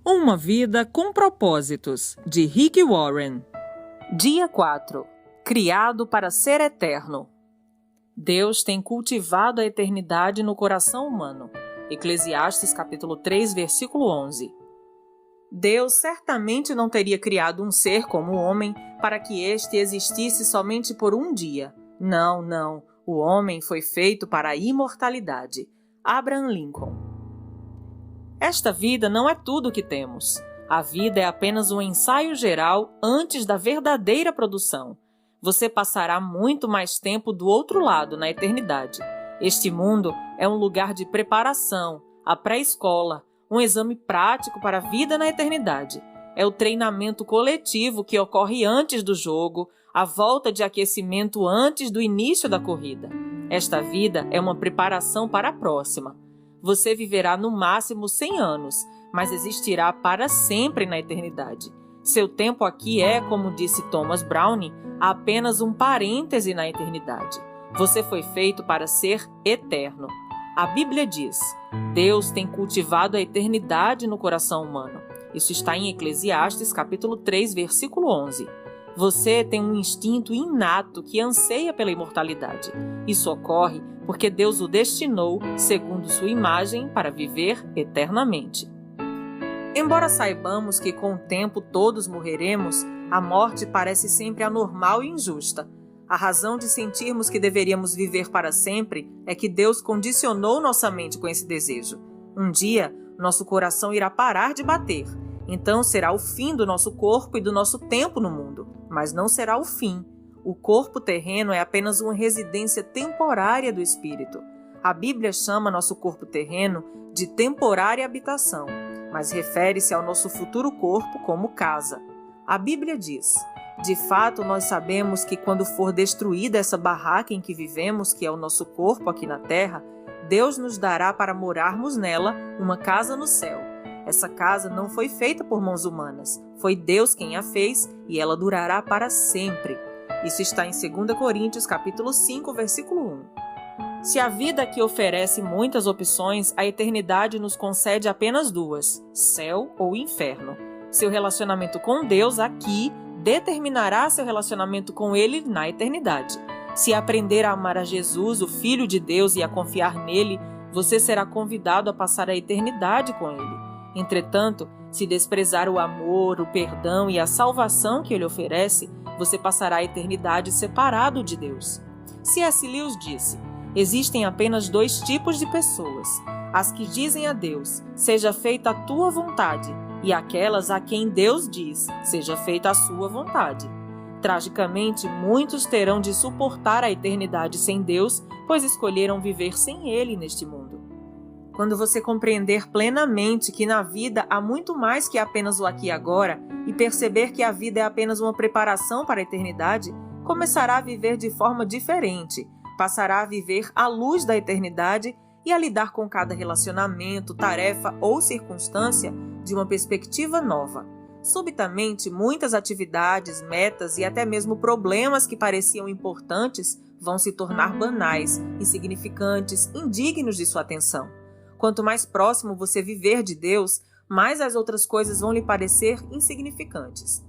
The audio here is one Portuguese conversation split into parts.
Uma vida com propósitos, de Rick Warren. Dia 4. Criado para ser eterno. Deus tem cultivado a eternidade no coração humano. Eclesiastes capítulo 3, versículo 11. Deus certamente não teria criado um ser como o homem para que este existisse somente por um dia. Não. O homem foi feito para a imortalidade. Abraham Lincoln. Esta vida não é tudo o que temos. A vida é apenas um ensaio geral antes da verdadeira produção. Você passará muito mais tempo do outro lado, na eternidade. Este mundo é um lugar de preparação, a pré-escola, um exame prático para a vida na eternidade. É o treinamento coletivo que ocorre antes do jogo, a volta de aquecimento antes do início da corrida. Esta vida é uma preparação para a próxima. Você viverá no máximo 100 anos, mas existirá para sempre na eternidade. Seu tempo aqui é, como disse Thomas Browne, apenas um parêntese na eternidade. Você foi feito para ser eterno. A Bíblia diz: Deus tem cultivado a eternidade no coração humano. Isso está em Eclesiastes capítulo 3, versículo 11. Você tem um instinto inato que anseia pela imortalidade. Isso ocorre porque Deus o destinou, segundo sua imagem, para viver eternamente. Embora saibamos que com o tempo todos morreremos, a morte parece sempre anormal e injusta. A razão de sentirmos que deveríamos viver para sempre é que Deus condicionou nossa mente com esse desejo. Um dia, nosso coração irá parar de bater. Então será o fim do nosso corpo e do nosso tempo no mundo, mas não será o fim. O corpo terreno é apenas uma residência temporária do espírito. A Bíblia chama nosso corpo terreno de temporária habitação, mas refere-se ao nosso futuro corpo como casa. A Bíblia diz: de fato, nós sabemos que quando for destruída essa barraca em que vivemos, que é o nosso corpo aqui na terra, Deus nos dará para morarmos nela uma casa no céu. Essa casa não foi feita por mãos humanas, foi Deus quem a fez e ela durará para sempre. Isso está em 2 Coríntios capítulo 5, versículo 1. Se a vida aqui oferece muitas opções, a eternidade nos concede apenas duas: céu ou inferno. Seu relacionamento com Deus aqui determinará seu relacionamento com Ele na eternidade. Se aprender a amar a Jesus, o Filho de Deus, e a confiar nele, você será convidado a passar a eternidade com Ele. Entretanto, se desprezar o amor, o perdão e a salvação que Ele oferece, você passará a eternidade separado de Deus. C.S. Lewis disse: existem apenas dois tipos de pessoas: as que dizem a Deus, seja feita a tua vontade, e aquelas a quem Deus diz, seja feita a sua vontade. Tragicamente, muitos terão de suportar a eternidade sem Deus, pois escolheram viver sem Ele neste mundo. Quando você compreender plenamente que na vida há muito mais que apenas o aqui e agora, e perceber que a vida é apenas uma preparação para a eternidade, começará a viver de forma diferente, passará a viver à luz da eternidade e a lidar com cada relacionamento, tarefa ou circunstância de uma perspectiva nova. Subitamente, muitas atividades, metas e até mesmo problemas que pareciam importantes vão se tornar banais, insignificantes, indignos de sua atenção. Quanto mais próximo você viver de Deus, mais as outras coisas vão lhe parecer insignificantes.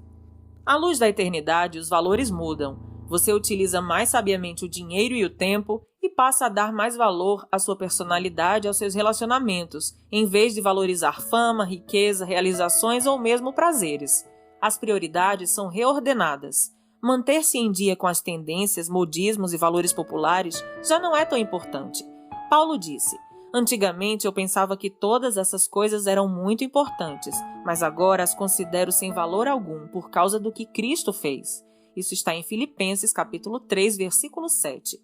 À luz da eternidade, os valores mudam. Você utiliza mais sabiamente o dinheiro e o tempo e passa a dar mais valor à sua personalidade e aos seus relacionamentos, em vez de valorizar fama, riqueza, realizações ou mesmo prazeres. As prioridades são reordenadas. Manter-se em dia com as tendências, modismos e valores populares já não é tão importante. Paulo disse: antigamente eu pensava que todas essas coisas eram muito importantes, mas agora as considero sem valor algum por causa do que Cristo fez. Isso está em Filipenses capítulo 3, versículo 7.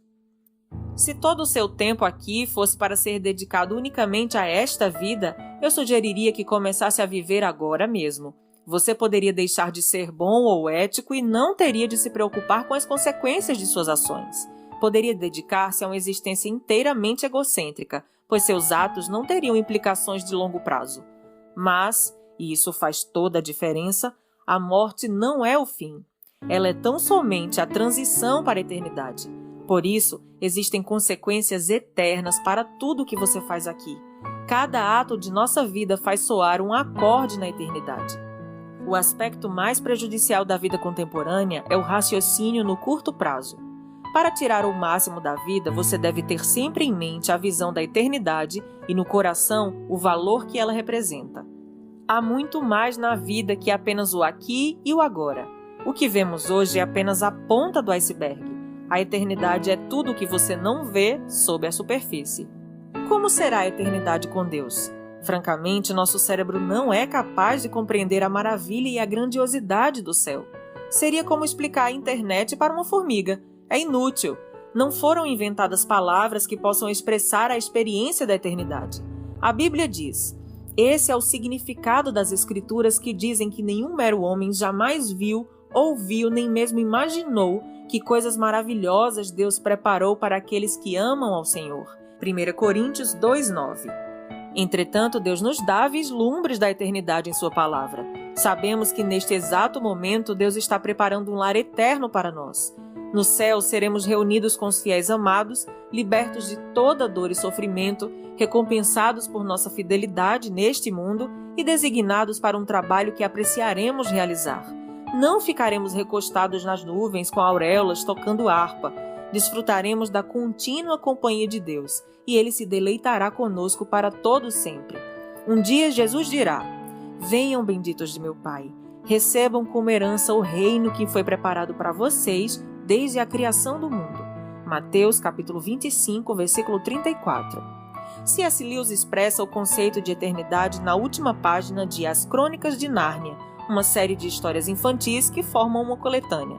Se todo o seu tempo aqui fosse para ser dedicado unicamente a esta vida, eu sugeriria que começasse a viver agora mesmo. Você poderia deixar de ser bom ou ético e não teria de se preocupar com as consequências de suas ações. Poderia dedicar-se a uma existência inteiramente egocêntrica, pois seus atos não teriam implicações de longo prazo. Mas, e isso faz toda a diferença, a morte não é o fim. Ela é tão somente a transição para a eternidade. Por isso, existem consequências eternas para tudo o que você faz aqui. Cada ato de nossa vida faz soar um acorde na eternidade. O aspecto mais prejudicial da vida contemporânea é o raciocínio no curto prazo. Para tirar o máximo da vida, você deve ter sempre em mente a visão da eternidade e no coração o valor que ela representa. Há muito mais na vida que apenas o aqui e o agora. O que vemos hoje é apenas a ponta do iceberg. A eternidade é tudo o que você não vê sob a superfície. Como será a eternidade com Deus? Francamente, nosso cérebro não é capaz de compreender a maravilha e a grandiosidade do céu. Seria como explicar a internet para uma formiga. É inútil. Não foram inventadas palavras que possam expressar a experiência da eternidade. A Bíblia diz: esse é o significado das Escrituras que dizem que nenhum mero homem jamais viu, ouviu, nem mesmo imaginou que coisas maravilhosas Deus preparou para aqueles que amam ao Senhor. 1 Coríntios 2:9. Entretanto, Deus nos dá vislumbres da eternidade em sua palavra. Sabemos que neste exato momento Deus está preparando um lar eterno para nós. No céu seremos reunidos com os fiéis amados, libertos de toda dor e sofrimento, recompensados por nossa fidelidade neste mundo e designados para um trabalho que apreciaremos realizar. Não ficaremos recostados nas nuvens com auréolas tocando harpa. Desfrutaremos da contínua companhia de Deus e Ele se deleitará conosco para todo sempre. Um dia Jesus dirá: venham benditos de meu Pai, recebam como herança o reino que foi preparado para vocês desde a criação do mundo. Mateus capítulo 25, versículo 34. C.S. Lewis expressa o conceito de eternidade na última página de As Crônicas de Nárnia, uma série de histórias infantis que formam uma coletânea.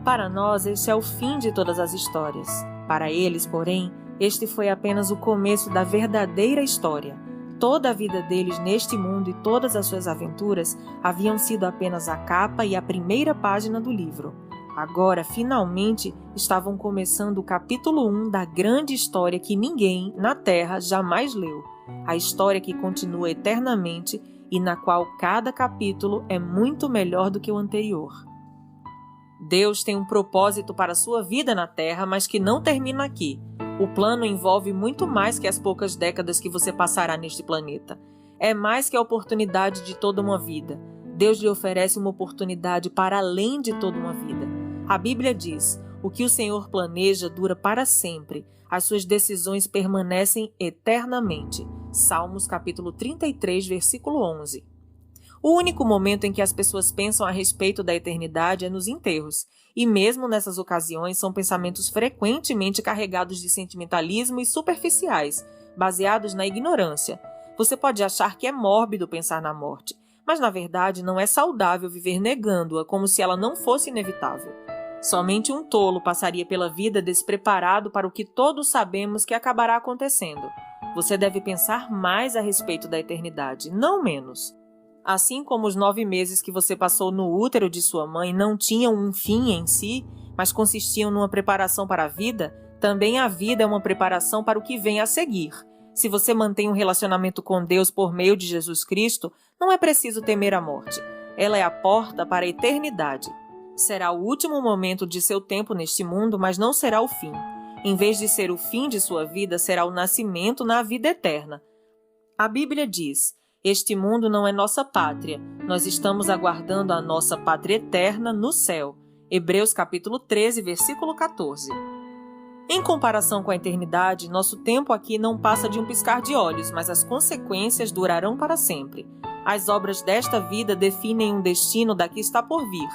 Para nós, este é o fim de todas as histórias. Para eles, porém, este foi apenas o começo da verdadeira história. Toda a vida deles neste mundo e todas as suas aventuras haviam sido apenas a capa e a primeira página do livro. Agora, finalmente, estavam começando o capítulo 1 da grande história que ninguém na Terra jamais leu. A história que continua eternamente e na qual cada capítulo é muito melhor do que o anterior. Deus tem um propósito para a sua vida na Terra, mas que não termina aqui. O plano envolve muito mais que as poucas décadas que você passará neste planeta. É mais que a oportunidade de toda uma vida. Deus lhe oferece uma oportunidade para além de toda uma vida. A Bíblia diz: o que o Senhor planeja dura para sempre. As suas decisões permanecem eternamente. Salmos capítulo 33, versículo 11. O único momento em que as pessoas pensam a respeito da eternidade é nos enterros, e mesmo nessas ocasiões são pensamentos frequentemente carregados de sentimentalismo e superficiais, baseados na ignorância. Você pode achar que é mórbido pensar na morte, mas na verdade não é saudável viver negando-a como se ela não fosse inevitável. Somente um tolo passaria pela vida despreparado para o que todos sabemos que acabará acontecendo. Você deve pensar mais a respeito da eternidade, não menos. Assim como os 9 meses que você passou no útero de sua mãe não tinham um fim em si, mas consistiam numa preparação para a vida, também a vida é uma preparação para o que vem a seguir. Se você mantém um relacionamento com Deus por meio de Jesus Cristo, não é preciso temer a morte. Ela é a porta para a eternidade. Será o último momento de seu tempo neste mundo, mas não será o fim. Em vez de ser o fim de sua vida, será o nascimento na vida eterna. A Bíblia diz: este mundo não é nossa pátria. Nós estamos aguardando a nossa pátria eterna no céu. Hebreus capítulo 13, versículo 14. Em comparação com a eternidade, nosso tempo aqui não passa de um piscar de olhos, mas as consequências durarão para sempre. As obras desta vida definem um destino da que está por vir.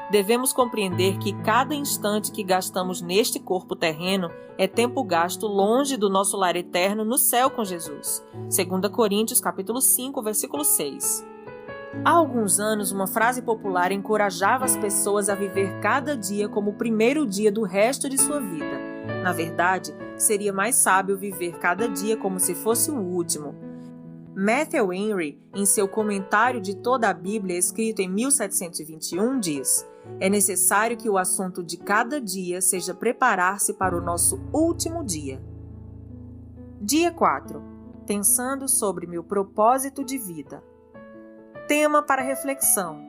Devemos compreender que cada instante que gastamos neste corpo terreno é tempo gasto longe do nosso lar eterno no céu com Jesus. 2 Coríntios capítulo 5, versículo 6. Há alguns anos, uma frase popular encorajava as pessoas a viver cada dia como o primeiro dia do resto de sua vida. Na verdade, seria mais sábio viver cada dia como se fosse o último. Matthew Henry, em seu comentário de toda a Bíblia, escrito em 1721, diz: é necessário que o assunto de cada dia seja preparar-se para o nosso último dia. Dia 4. Pensando sobre meu propósito de vida. Tema para reflexão.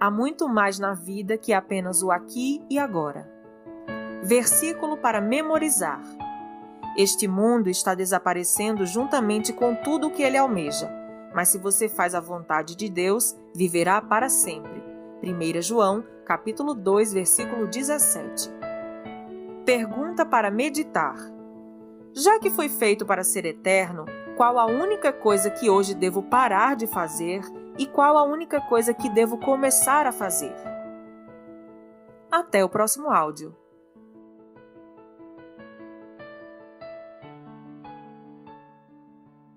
Há muito mais na vida que apenas o aqui e agora. Versículo para memorizar. Este mundo está desaparecendo juntamente com tudo o que ele almeja, mas se você faz a vontade de Deus, viverá para sempre. 1 João, capítulo 2, versículo 17. Pergunta para meditar. Já que fui feito para ser eterno, qual a única coisa que hoje devo parar de fazer e qual a única coisa que devo começar a fazer? Até o próximo áudio.